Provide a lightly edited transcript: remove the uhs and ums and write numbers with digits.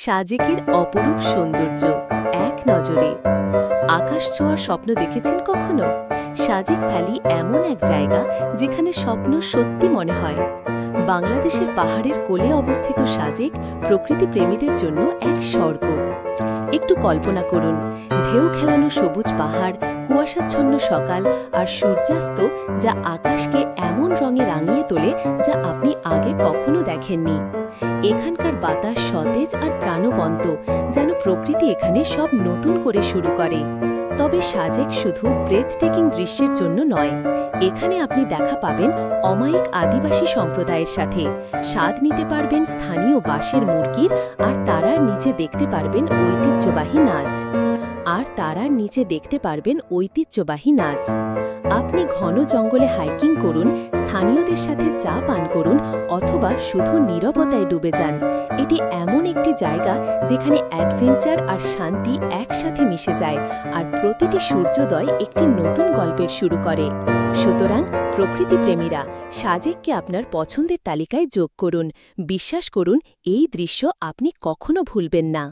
সাজেকের অপরূপ সৌন্দর্য এক নজরে। আকাশ ছোঁয়ার স্বপ্ন দেখেছেন কখনো? সাজেক ভ্যালি এমন এক জায়গা যেখানে স্বপ্ন সত্যি মনে হয়। বাংলাদেশের পাহাড়ের কোলে অবস্থিত সাজেক প্রকৃতি প্রেমীদের জন্য এক স্বর্গ। একটু কল্পনা করুন, ঢেউ খেলানো সবুজ পাহাড়, কুয়াশাচ্ছন্ন সকাল আর সূর্যাস্ত যা আকাশকে এমন রঙে রাঙিয়ে তোলে যা আপনি আগে কখনো দেখেননি। এখানকার বাতাস সতেজ আর প্রাণবন্ত, যেন প্রকৃতি এখানে সব নতুন করে শুরু করে। তবে সাজেক শুধু ব্রেথটেকিং দৃশ্যের জন্য নয়, এখানে আপনি দেখা পাবেন অমায়িক আদিবাসী সম্প্রদায়ের সাথে, স্বাদ নিতে পারবেন স্থানীয় বাঁশের মুরগির, আর তারার নিচে দেখতে পারবেন ঐতিহ্যবাহী নাচ। আপনি ঘন জঙ্গলে হাইকিং করুন, স্থানীয়দের সাথে চা পান করুন, অথবা শুধু নীরবতায় ডুবে যান। এটি এমন একটি জায়গা যেখানে অ্যাডভেঞ্চার আর শান্তি একসাথে মিশে যায়, আর প্রতিটি সূর্যোদয় একটি নতুন গল্পের শুরু করে। সুতরাং প্রকৃতিপ্রেমীরা, সাজেককে আপনার পছন্দের তালিকায় যোগ করুন। বিশ্বাস করুন, এই দৃশ্য আপনি কখনো ভুলবেন না।